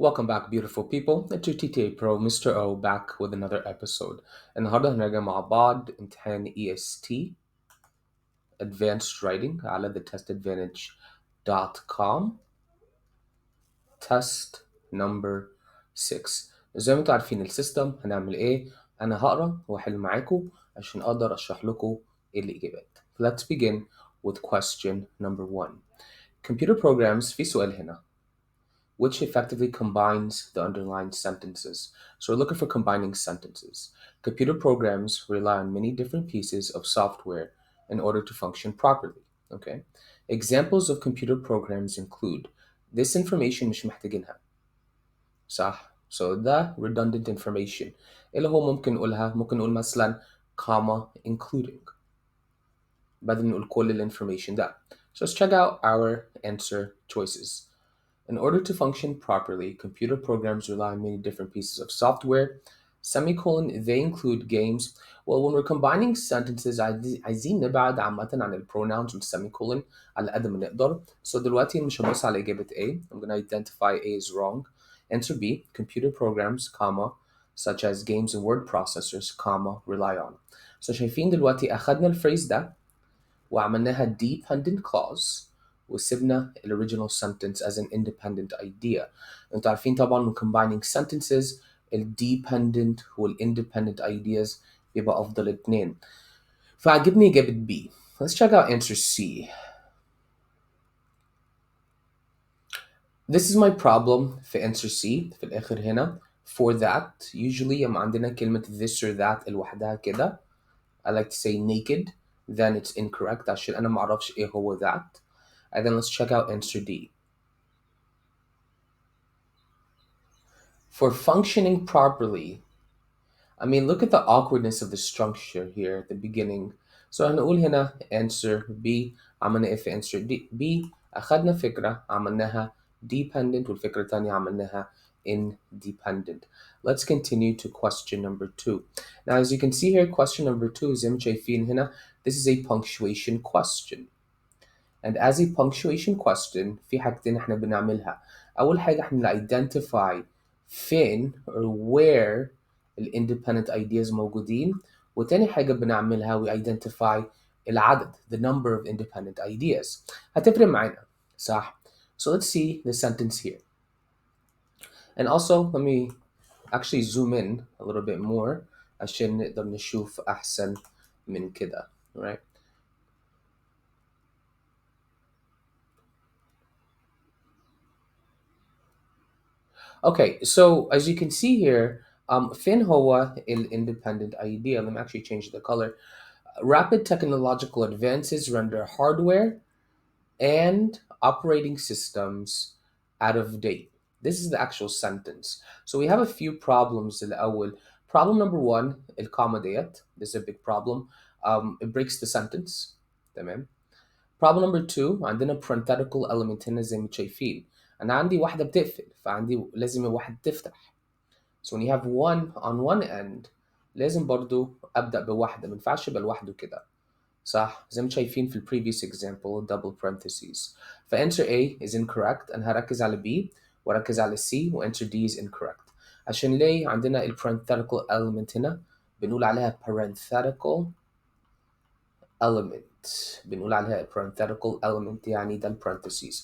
Welcome back, beautiful people. It's your TTA Pro, Mr. O, back with another episode. النهاردة هنراجع مع بعض امتحان EST Advanced Writing على thetestadvantage.com test number 6. زي ما انتم عارفين السيستم هنعمل ايه؟ أنا هقرا وأحل معاكم عشان أقدر أشرح لكم الإجابات. Let's begin with question number 1. Computer programs في سؤال هنا. Which effectively combines the underlined sentences. So we're looking for combining sentences. Computer programs rely on many different pieces of software in order to function properly. Okay. Examples of computer programs include this information مش محتاجينها. صح. So ده redundant information. اللي هو ممكن نقول مثلا comma including. بدل نقول كل information ده. So let's check out our answer choices. In order to function properly, computer programs rely on many different pieces of software. Semicolon, they include games. Well, when we're combining sentences, عايزين نبعد عامة عن الpronouns والsemicolon على قد ما نقدر. So دلوقتي مش هبص على إجابة A. I'm going to identify A is wrong. Answer B, computer programs, comma, such as games and word processors, comma, rely on. So شايفين دلوقتي أخدنا الفريز ده وعملناها dependent clause وسيبنا ال original sentence as an independent idea. انتوا عارفين طبعا من combining sentences ال dependent وال independent ideas بيبقى أفضل اتنين. فعجبني إجابة B. Let's check out answer C. This is my problem في answer C في الآخر هنا. For that, usually يبقى عندنا كلمة this or that لوحدها كده. I like to say naked, then it's incorrect عشان أنا معرفش إيه هو that. And then let's check out answer D. For functioning properly, I mean, look at the awkwardness of the structure here at the beginning. So هنقول هنا answer B عملنا إيه في answer B أخدنا فكرة عملناها dependent والفكرة التانية عملناها independent. Let's continue to question number 2. Now, as you can see here, question number 2 زي ما شايفين هنا, this is a punctuation question. And as a punctuation question في حاجتين احنا بنعملها. أول حاجة احنا identify فين or where ال independent ideas موجودين. وتاني حاجة بنعملها we identify العدد the number of independent ideas. هتفرق معانا صح؟ So let's see the sentence here. And also let me actually zoom in a little bit more عشان نقدر نشوف أحسن من كده. Right? Okay, so as you can see here, فين هو independent idea? Let me actually change the color. Rapid technological advances render hardware and operating systems out of date. This is the actual sentence. So we have a few problems الأول. Problem number 1, الكومة ديت. This is a big problem. It breaks the sentence. تمام. Problem number 2 عندنا parenthetical element هنا زي ما شايفين. أنا عندي واحدة بتقفل فعندي لازم واحد تفتح. So when you have one on one end لازم برضو أبدأ بواحدة مينفعش يبقى لوحده كده. صح زي ما شايفين في ال previous example double parentheses. فanswer A is incorrect أنا هركز على B وأركز على C وanswer D is incorrect. عشان ليه عندنا ال parenthetical element هنا بنقول عليها parenthetical element بنقول عليها parenthetical element يعني ده ال parentheses.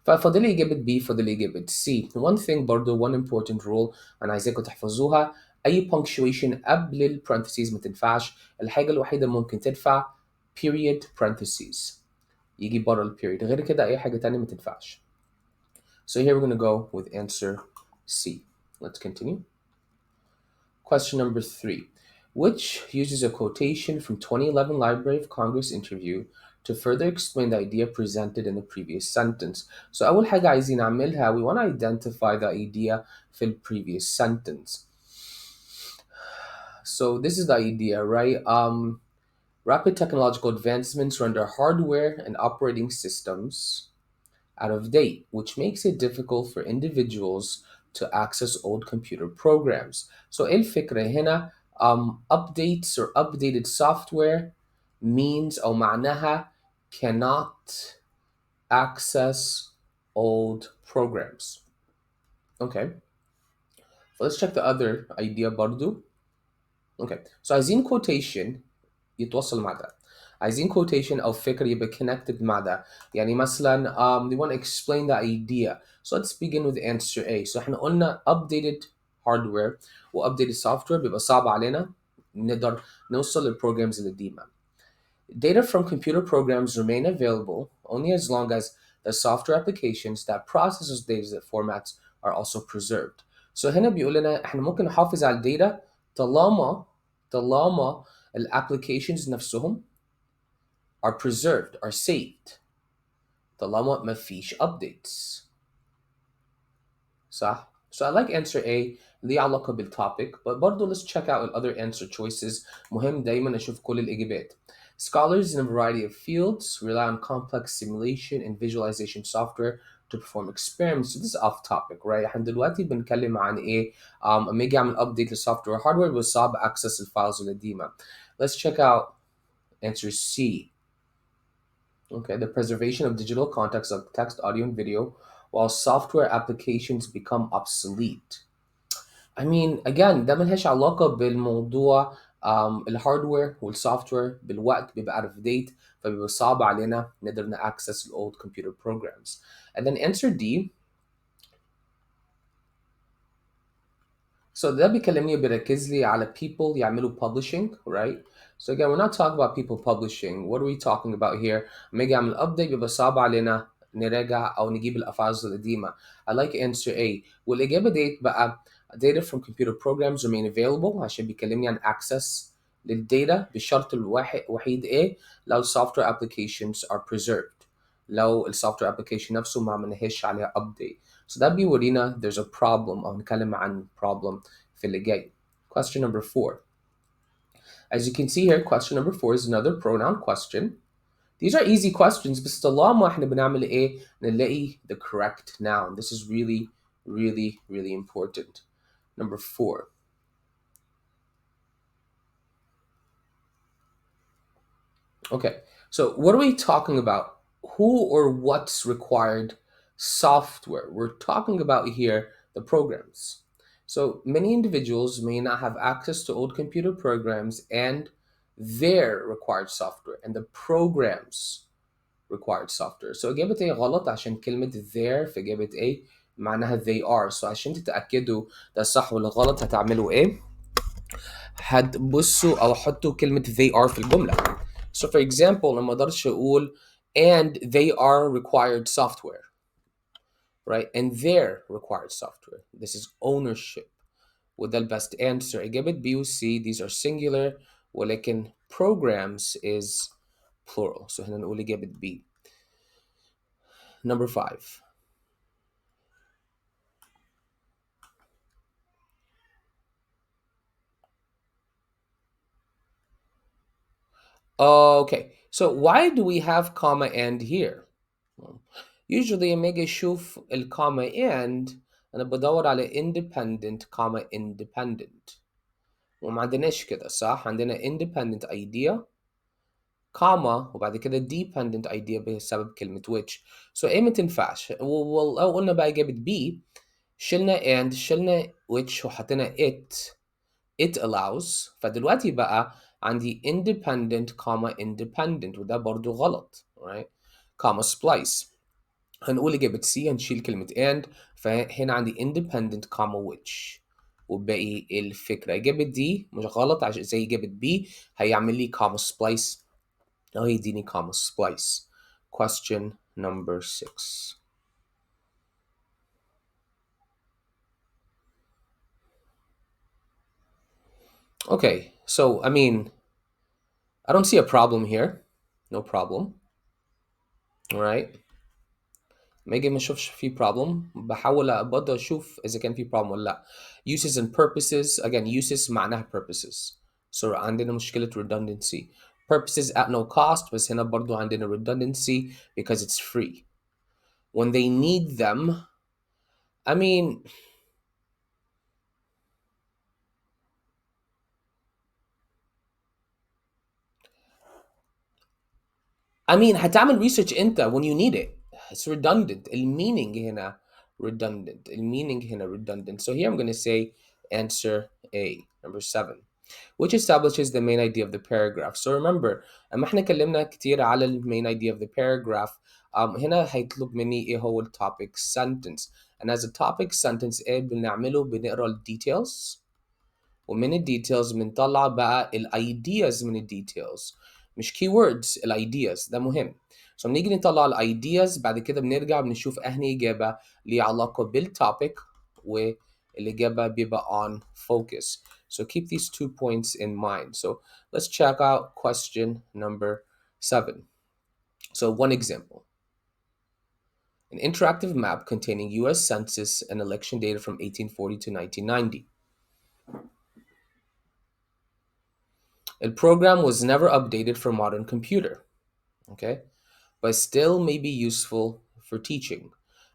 ففاضل لي إجابة B فاضل لي إجابة C. One thing برضو one important rule أنا عايزاكم تحفظوها أي punctuation قبل ال parentheses ما تنفعش. الحاجة الوحيدة ممكن تنفع period parentheses يجي بره ال period غير كده أي حاجة تانية ما تنفعش. So here we're going to go with answer C. Let's continue. Question number 3. Which uses a quotation from 2011 Library of Congress interview to further explain the idea presented in the previous sentence. So أول حاجة عايزين نعملها we want to identify the idea في ال previous sentence. So this is the idea, right? Rapid technological advancements render hardware and operating systems out of date, which makes it difficult for individuals to access old computer programs. So الفكرة هنا updates or updated software means أو معناها cannot access old programs. Okay, so let's check the other idea برضو. Okay, so عايزين quotation يتوصل مع ده. عايزين quotation أو فكرة يبقى connected مع ده. يعني مثلا we want to explain the idea. So let's begin with answer A. So احنا قلنا updated hardware و updated software بيبقى صعب علينا نقدر نوصل للprograms القديمة. Data from computer programs remain available only as long as the software applications that process those data formats are also preserved. So هنا بيقول لنا احنا ممكن نحافظ على الداتا طالما الابلكيشنز نفسهم are preserved are saved طالما ما فيش updates. صح؟ So I like answer A ليه علاقة بالtopic but برضه let's check out other answer choices. مهم دايما أشوف كل الإجابات. Scholars in a variety of fields rely on complex simulation and visualization software to perform experiments. So this is off topic, right? احنا دلوقتي بنتكلم عن ايه؟ اما اجي اعمل update للسوفت hardware بس صعب access الفايلز القديمة. Let's check out answer C. Okay, the preservation of digital context of text, audio, and video while software applications become obsolete. I mean, again, ده ملهاش علاقة بالموضوع الهاردوير والسوفتوير بالوقت بيبقى out of date فبيبقى صعب علينا نقدر access the old computer programs. And then answer D. So ده بيكلمني بيركز لي على people يعملوا publishing, right? So again, we're not talking about people publishing. What are we talking about here? لما اجي اعمل update بيبقى صعب علينا نراجع او نجيب الافاز القديمة. I like answer A. والاجابة ديت بقى data from computer programs remain available عشان بيكلمني عن access للداتا بالشرط الوحيد A لو software applications are preserved. لو software application نفسه ما عملناهاش عليها update. So that بيورينا there's a problem أو نتكلم عن problem في اللي جاي. Question number 4. As you can see here, question number 4 is another pronoun question. These are easy questions بس طالما احنا بنعمل ايه نلاقي the correct noun. This is really, really, really important. Number 4. Okay, so what are we talking about? Who or what's required software? We're talking about here the programs. So many individuals may not have access to old computer programs and their required software and the programs required software. So إجابة A غلط عشان كلمة their في إجابة A معناها they are. So عشان تتأكدوا ده صح ولا غلط هتعملوا إيه؟ هتبصوا أو حطوا كلمة they are في الجملة. So for example لما اقدرش اقول and they are required software, right? And their required software. This is ownership. وده the best answer. إجابة B و C these are singular ولكن programs is plural. So هنا نقول إجابة B. Number 5. Okay, so why do we have comma and here? Well, usually لما اجي اشوف الكوما and انا بدور على independent comma independent وما عندناش كده صح عندنا independent idea comma وبعد كده dependent idea بسبب كلمة which so ايه ما تنفعش ولو قلنا بقى إجابة B شلنا and شلنا which وحطينا it allows فدلوقتي بقى عندي independent comma independent وده برضو غلط right comma splice هنقول إجابة C هنشيل كلمة and فهنا عندي independent comma which وباقي الفكرة إجابة دي مش غلط عشان زي إجابة B هيعمل لي comma splice أو يديني comma splice. Question number 6. Okay, so I mean, I don't see a problem here. No problem. All right. ما اجي ما اشوفش في problem بحاول برضه اشوف اذا كان في problem ولا لا. Uses and purposes again uses معناها purposes. So عندنا مشكلة redundancy. Purposes at no cost بس هنا برضه عندنا redundancy because it's free. When they need them, I mean هتعمل research انت when you need it. It's redundant. المينينج هنا redundant. المينينج هنا redundant. So here I'm going to say answer A, number 7, which establishes the main idea of the paragraph. So remember, اما احنا اتكلمنا كتير على ال main idea of the paragraph, هنا هيطلب مني ايه هو ال topic sentence. And as a topic sentence ايه بنعمله؟ بنقرا ال details، ومن الديتيلز بنطلع بقى الايدياز من الديتيلز، مش keywords، الايدياز ده مهم. so بنيجي نطلع الايدياز، بعد كده بنرجع بنشوف اهني اجابه ليها علاقه بالتوبيك، والاجابه بيبقى on focus. So keep these 2 points in mind. So let's check out question number 7. So one example: an interactive map containing US census and election data from 1840 to 1990. The program was never updated for modern computer, okay, but still may be useful for teaching.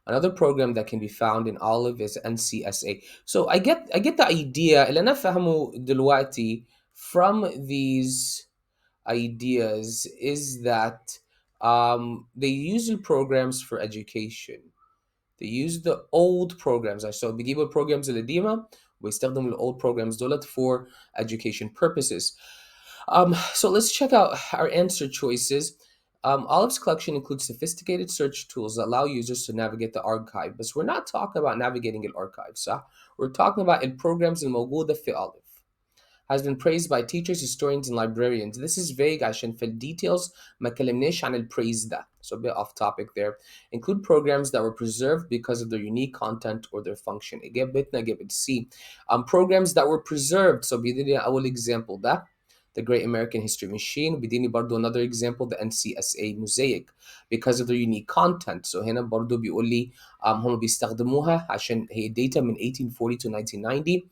Another program that can be found in Olive is NCSA. So I get the idea اللي أنا فهمه دلوقتي from these ideas is that they use the programs for education. They use the old programs. So بيجيبوا programs القديمة ويستخدموا ال old programs دولت for education purposes. So let's check out our answer choices. Olive's collection includes sophisticated search tools that allow users to navigate the archive. But we're not talking about navigating an archive, صح? We're talking about in programs الموجودة في Olive. Has been praised by teachers, historians, and librarians. This is vague عشان في details ما كلمناش عن الpraise ده. So a bit off topic there. Include programs that were preserved because of their unique content or their function. إجابتنا إجابة C. Programs that were preserved. So بيديني أول example ده. The Great American History Machine. بيديني برضو another example, the NCSA Mosaic, because of their unique content. So هنا برضو بيقول لي هم بيستخدموها عشان هي data من 1840 to 1990.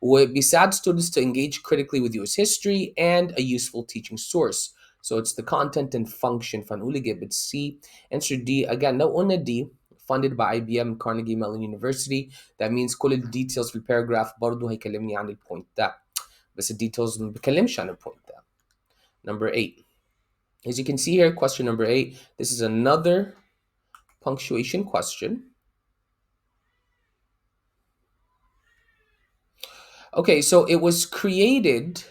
وبيساعد students to engage critically with US history and a useful teaching source. So it's the content and function. فنقول إجابة C. Answer D. Again, لو قلنا D, funded by IBM Carnegie Mellon University, that means كل ال details في الباراجراف برضو هيكلمني عن البوينت ده. بس ال details ما بيكلمش عن البوينت ده. Number 8. As you can see here, question number 8, this is another punctuation question. Okay, so it was created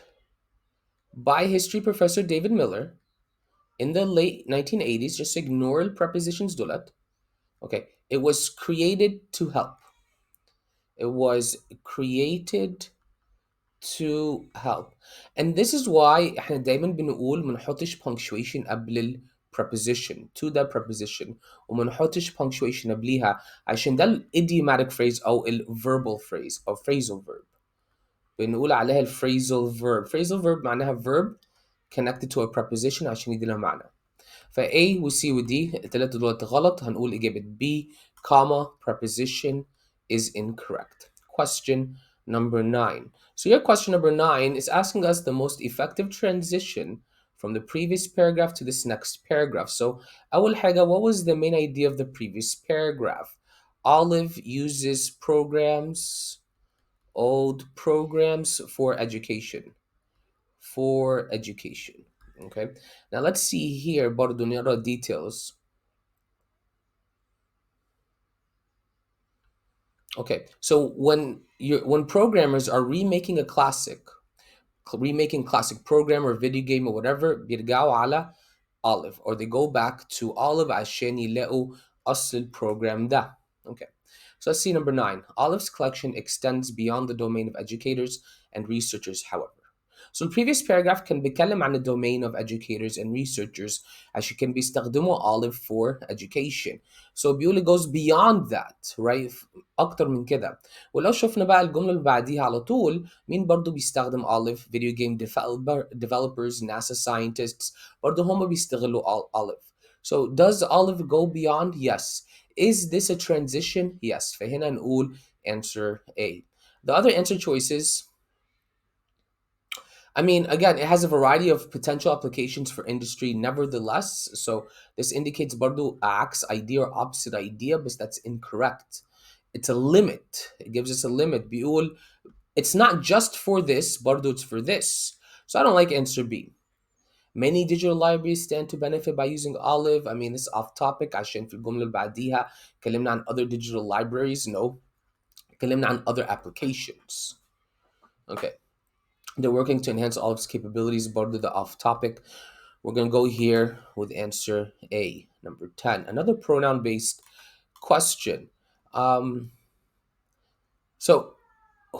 by history professor David Miller in the late 1980s. Just ignore prepositions دولت. Okay, it was created to help. It was created to help. And this is why احنا دايما بنقول ما نحطش punctuation قبل ال preposition to the preposition وما نحطش punctuation قبليها عشان ده ال idiomatic phrase أو ال verbal phrase أو phrasal verb. بنقول عليها ال phrasal verb. Phrasal verb معناها verb connected to a preposition عشان يدينا معنى. ف A و C و D التلاتة دولت غلط، هنقول إجابة B, comma, preposition is incorrect. Question number 9. So your question number 9 is asking us the most effective transition from the previous paragraph to this next paragraph. So أول حاجة, what was the main idea of the previous paragraph? Olive uses programs, old programs for education. For education. Okay, now let's see here برضو نقرا details. Okay, so when programmers are remaking a classic, remaking classic program or video game or whatever, بيرجعوا على Olive, or they go back to Olive عشان يلاقوا أصل البروجرام ده. Okay, so let's see number 9. Olive's collection extends beyond the domain of educators and researchers, however. So the previous paragraph كان بيتكلم عن the domain of educators and researchers عشان كان بيستخدموا Olive for education. So بيقول it goes beyond that, right? أكتر من كده. ولو شفنا بقى الجملة اللي بعديها على طول, مين برضو بيستخدم Olive؟ Video game developers, NASA scientists, برضو هم بيستغلوا Olive. So does Olive go beyond? Yes. Is this a transition? Yes. فهنا نقول answer A. The other answer choices, I mean, again, it has a variety of potential applications for industry nevertheless. So this indicates برضو عكس idea or opposite idea, but that's incorrect. It's a limit. It gives us a limit. بيقول it's not just for this, برضو it's for this. So I don't like answer B. Many digital libraries stand to benefit by using Olive. I mean, this is off topic عشان في الجملة اللي بعديها اتكلمنا عن other digital libraries. No, اتكلمنا عن other applications. Okay. They're working to enhance Olive's capabilities, but the off topic. We're going to go here with answer A, number 10. Another pronoun based question. So,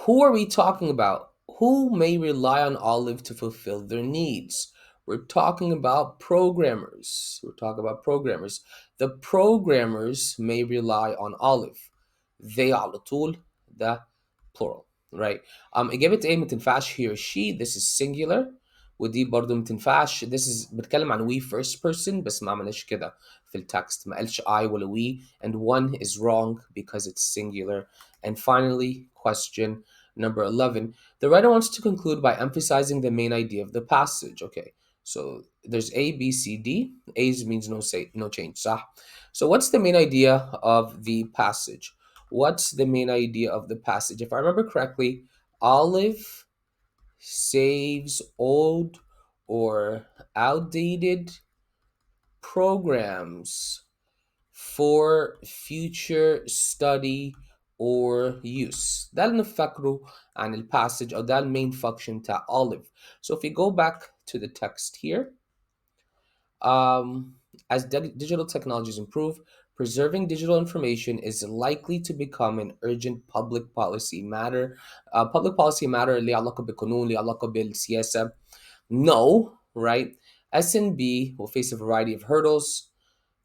who are we talking about? Who may rely on Olive to fulfill their needs? We're talking about programmers. We're talking about programmers. The programmers may rely on Olive. They على طول the plural, right? إجابة A ما تنفعش he or she. This is singular. ودي برضو ما تنفعش. This is بتكلم عن we first person بس ما عملناش كده في التكست. ما قالش I ولا we. And one is wrong because it's singular. And finally, question number 11. The writer wants to conclude by emphasizing the main idea of the passage. Okay, so there's A, B, C, D. A's means no change. صح? So what's the main idea of the passage? What's the main idea of the passage? If I remember correctly, Olive saves old or outdated programs for future study or use. ده اللي نفكره عن الباسج أو ده main function بتاع Olive. So if we go back to the text here, as digital technologies improve, preserving digital information is likely to become an urgent public policy matter. Public policy matter اللي علاقة بالقانون اللي علاقة بالسياسة. No, right? S&B will face a variety of hurdles.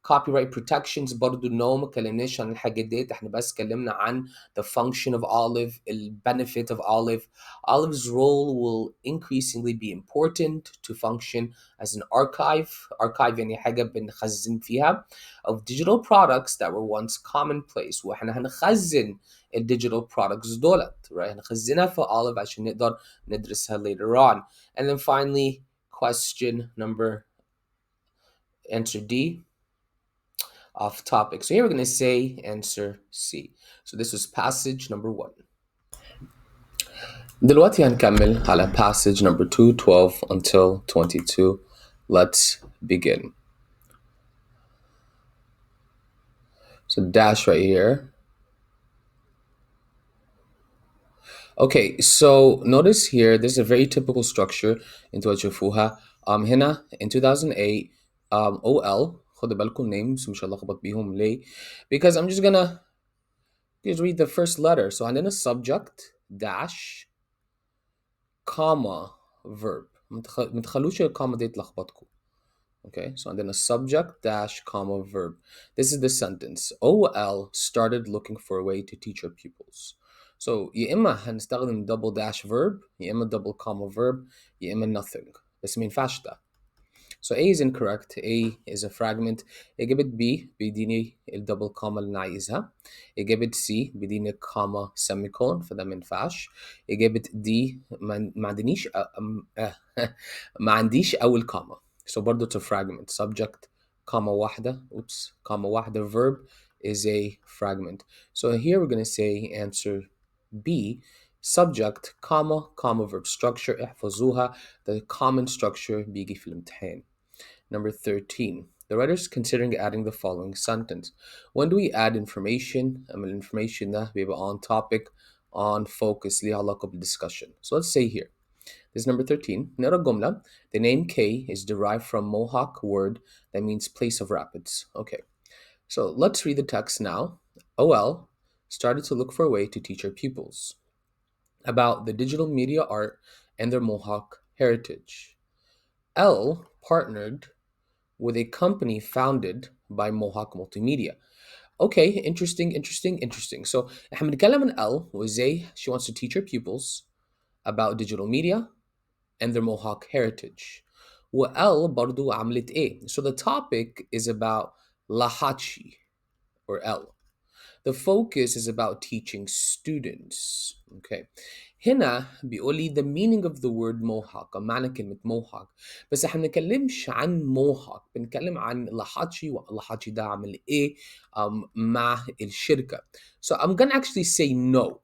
Copyright protections برضو no ما اتكلمناش عن الحاجات ديت احنا بس اتكلمنا عن the function of Olive the benefit of Olive. Olive's role will increasingly be important to function as an archive يعني حاجة بنخزن فيها of digital products that were once commonplace واحنا هنخزن digital products دولت right هنخزنها في Olive عشان نقدر ندرسها later on. And then finally question number answer D off topic. So here we're going to say answer C. So this was passage number 1. دلوقتي هنكمل على passage number 2, 12 until 22. Let's begin. So dash right here. Okay, so notice here, there's a very typical structure into هتشوفوها. هنا in 2008, OL خدوا بالكم names مش هلخبط بيهم ليه؟ Because I'm just gonna read the first letter. So عندنا subject dash comma verb. ما تخلوش الكوما دي تلخبطكم. Okay, so عندنا subject dash comma verb. This is the sentence. OL started looking for a way to teach her pupils. So يا إما هنستخدم double dash verb يا إما double comma verb يا إما nothing. بس ما ينفعش ده. So A is incorrect. A is a fragment. إجابة B بيديني الدبل كوما اللي أنا عايزها. إجابة C بيديني كوما semicolon فده ما ينفعش. إجابة D ما عندنيش ما عنديش أول كوما. So برضه it's a fragment. Subject كوما واحدة. Oops. كوما واحدة. Verb is a fragment. So here we're going to say answer B. Subject comma comma verb structure احفظوها. The common structure بيجي في الامتحان. Number 13. The writer is considering adding the following sentence. When do we add information? Information ده بيبقى on topic, on focus ليها علاقة بالdiscussion. So let's say here. This is number 13. نقرا الجملة. The name K is derived from Mohawk word that means place of rapids. Okay. So let's read the text now. OL started to look for a way to teach her pupils about the digital media art and their Mohawk heritage. L partnered with a company founded by Mohawk Multimedia. Okay, interesting. So احنا بنتكلم عن L وازاي she wants to teach her pupils about digital media and their Mohawk heritage. وL برضو عملت ايه? So the topic is about Lahachi or L. The focus is about teaching students. Okay. هنا بيقول لي the meaning of the word Mohawk معنى كلمة Mohawk بس احنا بنتكلمش عن Mohawk بنتكلم عن لحاتشي ولحاتشي ده عمل ايه مع الشركة. So I'm gonna actually say no.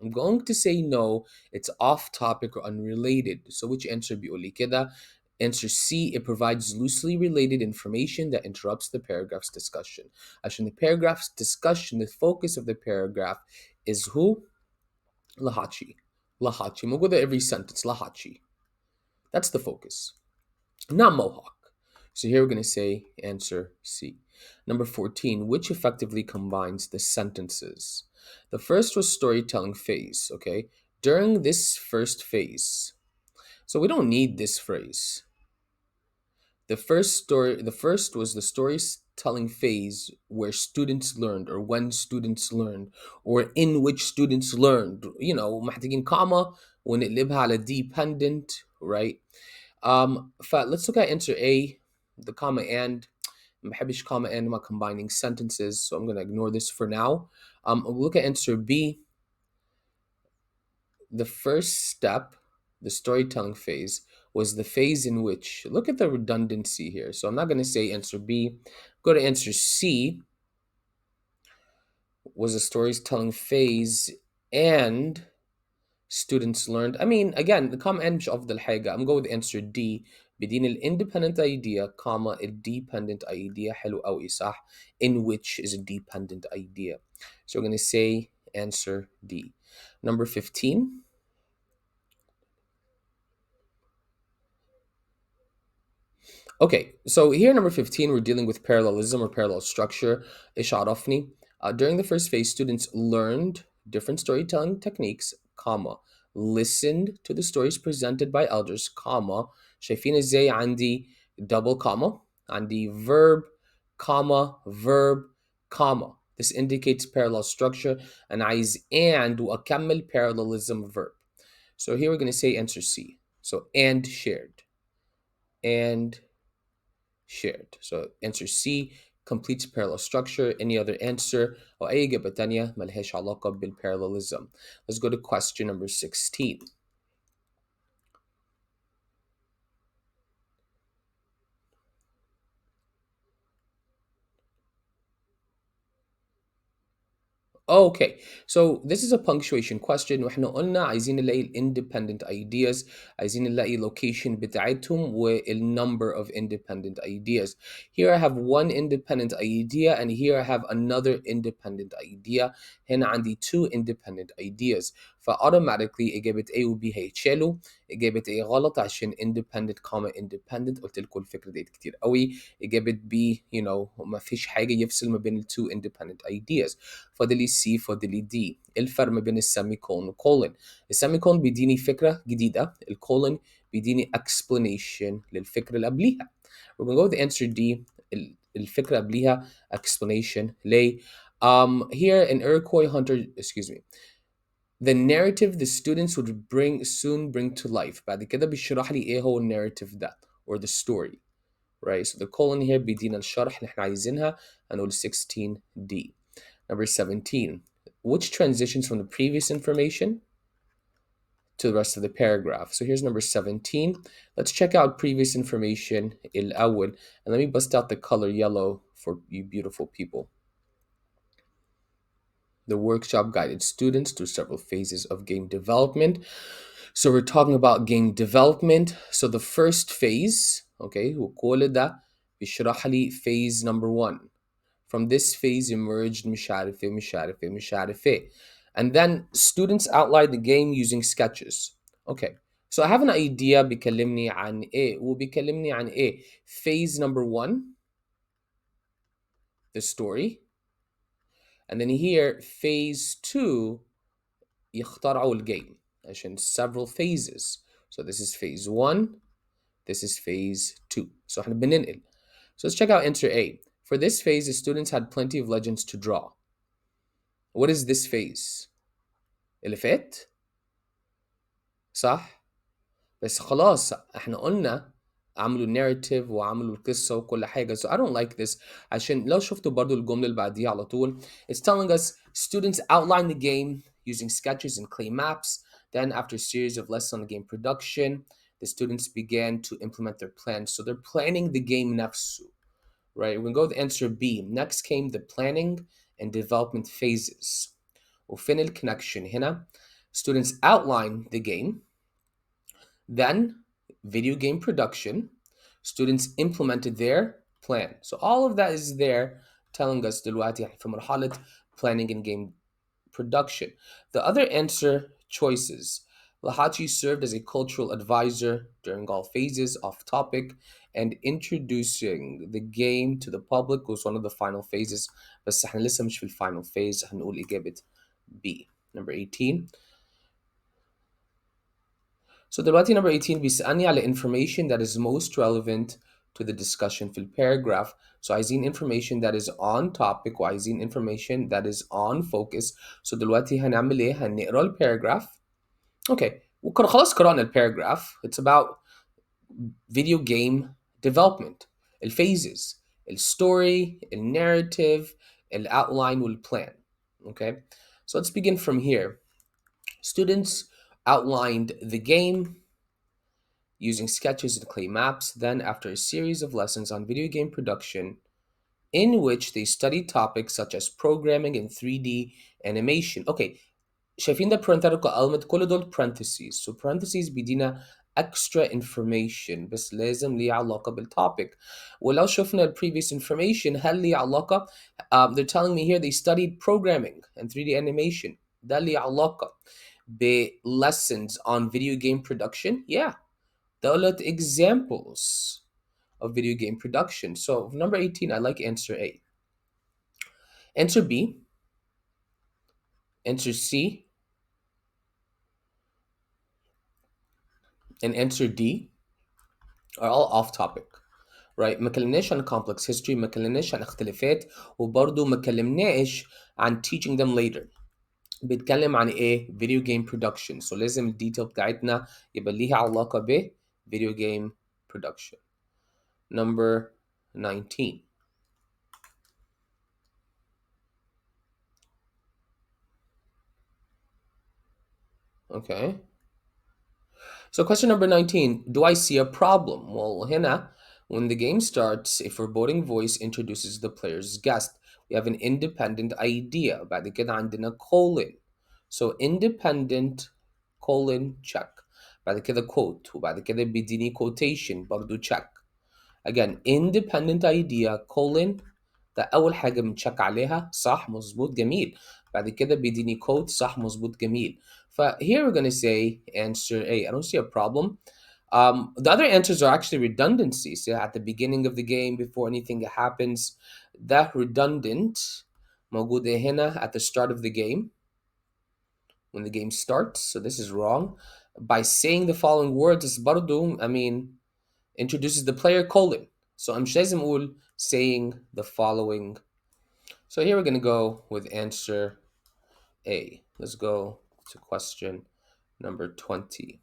I'm going to say no. It's off topic or unrelated. So which answer بيقول لي كده Answer C, it provides loosely related information that interrupts the paragraph's discussion. عشان the paragraph's discussion, the focus of the paragraph is who? Lahachi. Lahachi. موجودة every sentence. Lahachi. That's the focus. Not Mohawk. So here we're going to say answer C. Number 14, which effectively combines the sentences? The first was storytelling phase, okay? During this first phase, so we don't need this phrase. The first was the storytelling phase where students learned, or when students learned, or in which students learned. محتاجين comma ونقلبها على dependent, right? Let's look at answer A, the comma and. ما بحبش comma and my combining sentences, so I'm going to ignore this for now. We'll look at answer B. The first step, the storytelling phase, was the phase in which, look at the redundancy here. So I'm not going to say answer B. Go to answer C, was the storytelling phase and students learned. I mean, again, the comma and مش أفضل حاجة. I'm going with answer D. بدين independent idea, comma, a dependent idea. حلو أوي صح? In which is a dependent idea. So we're going to say answer D. Number 15. Okay, so here number 15, we're dealing with parallelism or parallel structure. إيش عرفني? During the first phase, students learned different storytelling techniques, comma, listened to the stories presented by elders, comma, شايفين ازاي عندي double comma, عندي verb, comma, verb, comma. This indicates parallel structure, and عايز and وأكمل parallelism verb. So here we're going to say answer C. So and shared. And shared. So answer C completes parallel structure. Any other answer أو أي إجابة تانية ملهاش علاقة بالparallelism. Let's go to question number 16. Okay, so this is a punctuation question. واحنا قلنا عايزين نلاقي independent ideas، عايزين نلاقي location بتاعتهم number of independent ideas. Here I have one independent idea and here I have another independent idea. هنا عندي two independent ideas. فautomatically إجابة A و B هيتشالوا. إجابة A غلط عشان independent comma independent. قلت لكم الفكرة دي كتير قوي. إجابة B ما فيش حاجة يفصل ما بين two independent ideas. فاضل لي C، فاضل لي D. إيه الفرق ما بين السيميكولون والكولون؟ السيميكولون بيديني فكرة جديدة، الكولون بيديني explanation للفكرة اللي قبليها. We're gonna go with the answer D. الفكرة قبليها explanation. ليه؟ Here in Iroquois Hunter, excuse me, the narrative the students would soon bring to life. بعد كده بيشرح لي ايه هو narrative ده or the story, right? So the colon here بيدينا الشرح اللي احنا عايزينها. هنقول 16D. Number 17, which transitions from the previous information to the rest of the paragraph? So here's number 17. Let's check out previous information الأول, and let me bust out the color yellow for you beautiful people. The workshop guided students through several phases of game development. So we're talking about game development. So the first phase, okay, وكل ده بيشرح لي phase number 1. From this phase emerged مش عارف إيه. And then students outlined the game using sketches. Okay, so I have an idea بيكلمني عن إيه وبيكلمني عن إيه. Phase number 1, the story. And then here, phase 2, يخترعوا الجيم عشان several phases. So this is phase 1, this is phase 2. So احنا بننقل. So let's check out answer A. For this phase, the students had plenty of legends to draw. What is this phase? اللي فات؟ صح؟ بس خلاص احنا قلنا عملوا narrative وعملوا القصة وكل حاجة. So I don't like this. عشان لو شفتوا برضو الجملة اللي بعديها على طول. It's telling us students outline the game using sketches and clay maps. Then after a series of lessons on the game production, the students began to implement their plans. So they're planning the game نفسه. Right? We're going to go with answer B. Next came the planning and development phases. وفين الconnection هنا? Students outline the game. Then video game production. Students implemented their plan. So all of that is there telling us دلوقتي في مرحلة planning and game production. The other answer choices. Lahachi served as a cultural advisor during all phases off topic, and introducing the game to the public was one of the final phases. بس احنا لسه مش في الفاينل phase. هنقول إجابة B. Number 18. So دلوقتي number 18 بيسألني على information that is most relevant to the discussion في الباراجراف. So عايزين information that is on topic وعايزين information that is on focus. So دلوقتي هنعمل ايه؟ هنقرا الباراجراف. Okay. وكنا خلاص قرأنا الباراجراف. It's about video game development. الphases. الstory, الnarrative, الoutline والplan. Okay. So let's begin from here. Students outlined the game using sketches and clay maps. Then, after a series of lessons on video game production, in which they studied topics such as programming and 3D animation. Okay, شايفين ده parenthetical element كل دول parentheses. So parentheses بيدينا extra information بس لازم ليه علاقة بالtopic. ولو شفنا previous information هل ليه علاقة they're telling me here they studied programming and 3D animation. ده ليه علاقة ب lessons on video game production. Yeah, دولت examples of video game production. So number 18, I like answer A. Answer B, answer C, and answer D are all off topic. Right? ما كلمناش عن complex history, ما كلمناش عن اختلافات, وبرضه ما كلمناش عن teaching them later. بيتكلم عن ايه؟ video game production. So لازم الديتيل بتاعتنا يبقى ليها علاقة ب video game production. Number 19. Okay. So question number 19, do I see a problem? Well, هنا, when the game starts, a foreboding voice introduces the player's guest. We have an independent idea. بعد كده عندنا colon. So independent colon check. بعد كده quote. وبعد كده بيديني quotation برضو check. Again, independent idea colon. ده أول حاجة بنشيك عليها صح مظبوط جميل. بعد كده بيديني quote صح مظبوط جميل. Here we're going to say answer A. I don't see a problem. The other answers are actually redundancies. So at the beginning of the game, before anything happens, that redundant موجودة هنا at the start of the game, when the game starts. So this is wrong. By saying the following words, is برضو, introduces the player colon. So I'm لازم أقول saying the following. So here we're going to go with answer A. Let's go to question number 20.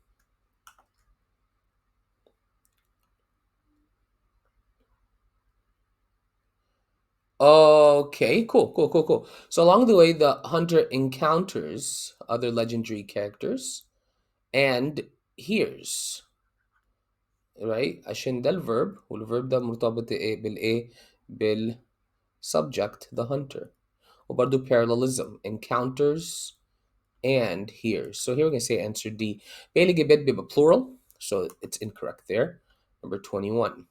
Okay, cool. So along the way, the hunter encounters other legendary characters and hears, right? عشان ده الverb والverb ده مرتبط ايه بالايه بالsubject the hunter. وبرضه parallelism encounters and hears. So here we're going to say answer D. باقي الإجابات بيبقى plural, so it's incorrect there. Number 21.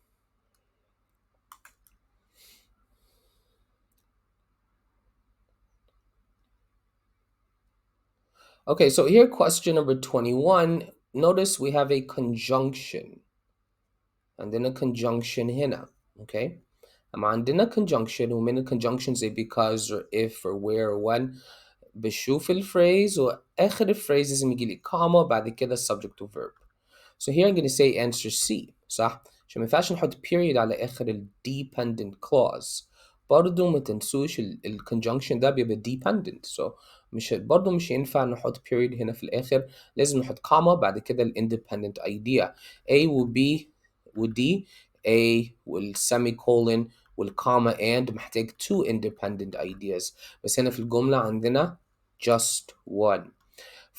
Okay, so here question number 21. Notice we have a conjunction. And then a conjunction هنا. Okay? أما عندنا conjunction ومن conjunctions زي because or if or where or when بشوف الفريز وآخر الفريز لازم يجي لي comma بعد كده subject to verb. So here I'm going to say answer C. صح؟ عشان ما ينفعش نحط period على آخر ال dependent clause. برضه ما تنسوش ال conjunction ده بيبقى dependent. So برضه مش ينفع نحط period هنا في الآخر. لازم نحط comma بعد كده ال independent idea. A و B و D. A وال semicolon والcomma and محتاج two independent ideas. بس هنا في الجملة عندنا just one.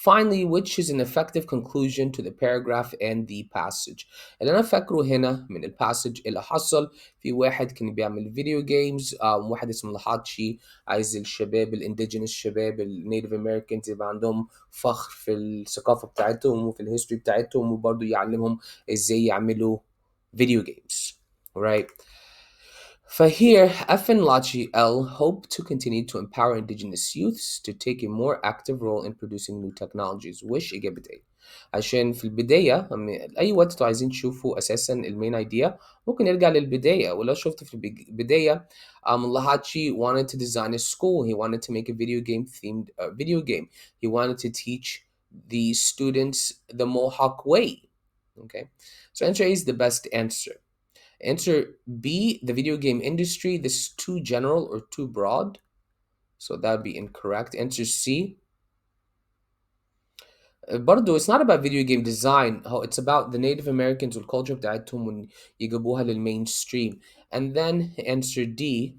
Finally, which is an effective conclusion to the paragraph and the passage. اللي أنا فاكره هنا من الباسج اللي حصل في واحد كان بيعمل فيديو جيمز، واحد اسمه لحاتشي عايز الشباب الانديجينس، الشباب النيتيف امريكانز يبقى عندهم فخر في الثقافة بتاعتهم وفي الهيستوري بتاعتهم، وبرضه يعلمهم ازاي يعملوا فيديو جيمز. Right. For here, F and Lachi L hope to continue to empower indigenous youths to take a more active role in producing new technologies. وش إجابة إيه؟ عشان في البداية أي وقت انتوا عايزين تشوفوا أساسا المين ايديا ممكن نرجع للبداية. ولو شفت في البداية Lahachi wanted to design a school. He wanted to make a video game themed video game. He wanted to teach the students the Mohawk way. Okay, so answer A is the best answer. Answer B, the video game industry. This is too general or too broad. So that would be incorrect. Answer C. برضو it's not about video game design. It's about the Native Americans والculture بتاعتهم يجيبوها للمmainstream. And then answer D.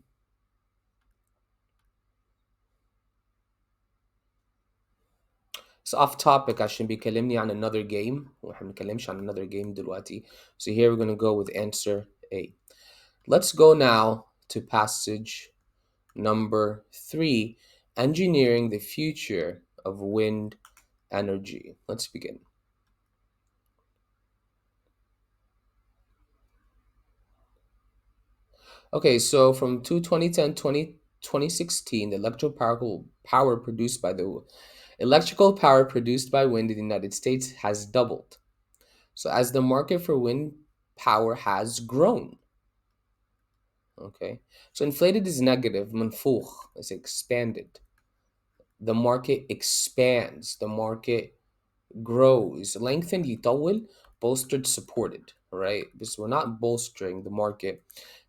It's off topic عشان بيكلمني عن another game واحنا بنتكلمش عن another game دلوقتي. So here we're going to go with answer A. Let's go now to passage number 3, engineering the future of wind energy. Let's begin. Okay, so from 2010 2016, the electrical power produced by wind in the United States has doubled. So as the market for wind power has grown. Okay, so inflated is negative, منفوخ is expanded. The market expands, the market grows. Lengthened يطول, bolstered supported. Right, because we're not bolstering the market.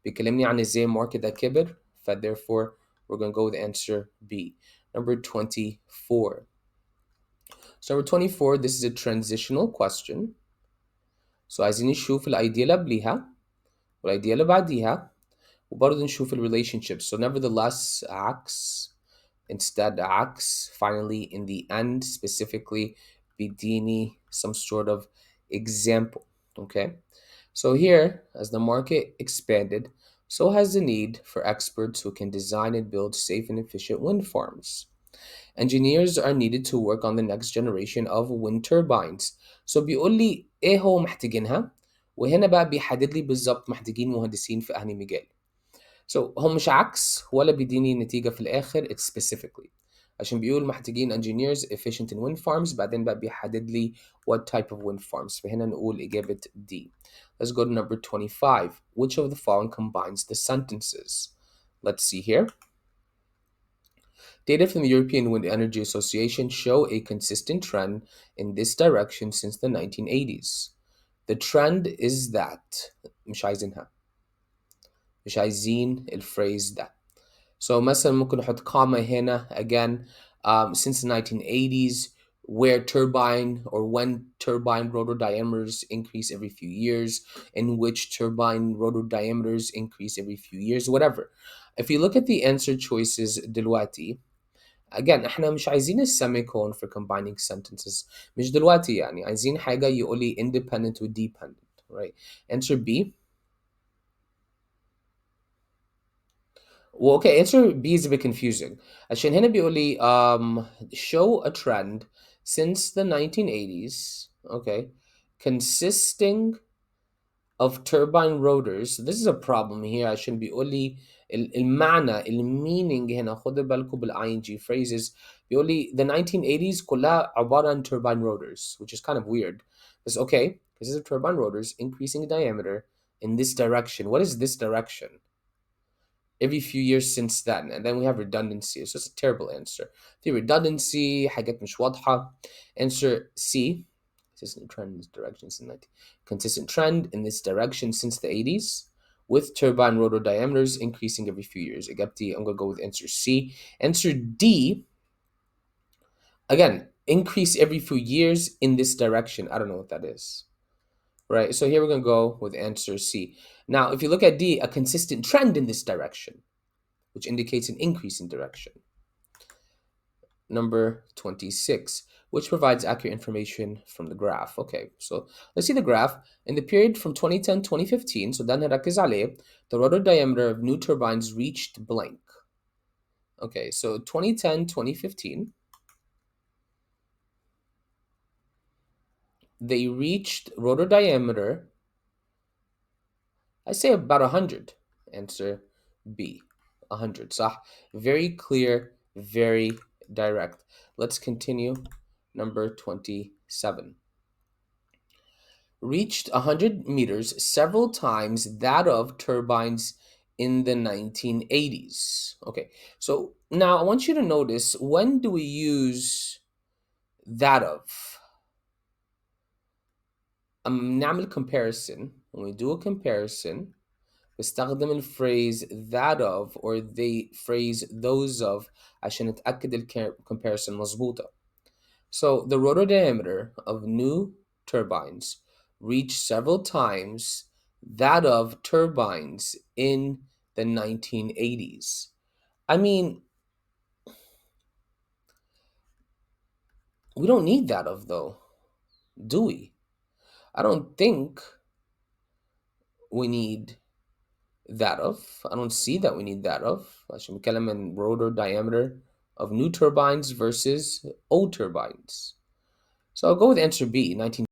بيكلمني عن ازاي market ده كبر, therefore we're going to go with answer B. Number 24. So number 24, this is a transitional question. So عايزين نشوف الأيديا اللي قبليها والأيديا اللي بعديها وبرضه نشوف relationships. So nevertheless, acts, instead acts, finally in the end, specifically bidini, some sort of example. Okay, so here, as the market expanded, so has the need for experts who can design and build safe and efficient wind farms. Engineers are needed to work on the next generation of wind turbines. So بيقول لي ايه هو محتاجينها، وهنا بقى بيحدد لي بالظبط محتاجين مهندسين في أنهي مجال. So هو مش عكس ولا بيديني نتيجة في الآخر, it's specifically عشان بيقول محتاجين engineers efficient in wind farms, بعدين بقى بيحدد لي what type of wind farms. فهنا نقول إجابة D. Let's go to number 25. Which of the following combines the sentences? Let's see here. Data from the European Wind Energy Association show a consistent trend in this direction since the 1980s. The trend is that مش عايزينها, مش عايزين الphrase ده. So مثلا ممكن نحط comma هنا again, since the 1980s, where turbine or when turbine rotor diameters increase every few years, in which turbine rotor diameters increase every few years, whatever. If you look at the answer choices دلوقتي, again احنا مش عايزين السيميكولون for combining sentences. مش دلوقتي يعني, عايزين حاجة يقولي independent و dependent, right? Answer B. Well, okay, answer B is a bit confusing. عشان هنا بيقول لي show a trend since the 1980s, okay, consisting of turbine rotors. This is a problem here. عشان بيقول لي المعنى meaning هنا, خدوا بالكم ing phrases. بيقول لي the 1980s كلها عبارة عن turbine rotors, which is kind of weird. It's okay, this is a turbine rotors increasing diameter in this direction. What is this direction? Every few years since then, and then we have redundancy. So it's a terrible answer. The redundancy, حاجات مش واضحة. Answer C. Consistent trend in this direction since 90. Consistent trend in this direction since the 80s, with turbine rotor diameters increasing every few years. إجابتي, I'm gonna go with answer C. Answer D. Again, increase every few years in this direction. I don't know what that is. Right, so here we're going to go with answer C. Now, if you look at D, a consistent trend in this direction, which indicates an increase in direction. number 26, which provides accurate information from the graph. Okay, so let's see the graph. In the period from 2010 2015, so ده نركز عليه, the rotor diameter of new turbines reached blank. Okay, so 2010 2015, they reached rotor diameter, I say about 100. Answer B, 100. صح. Very clear, very direct. Let's continue. Number 27. Reached 100 meters, several times that of turbines in the 1980s. Okay, so now I want you to notice, when do we use that of? نعمل comparison. When we do a comparison, بستخدم الفريز that of or the phrase those of عشان نتأكد comparison مظبوطة. So the rotor diameter of new turbines reached several times that of turbines in the 1980s. I mean, we don't need that of though, do we? I don't think we need that of. I don't see that we need that of. عشان بنتكلم عن rotor diameter of new turbines versus old turbines. So I'll go with answer B, 19.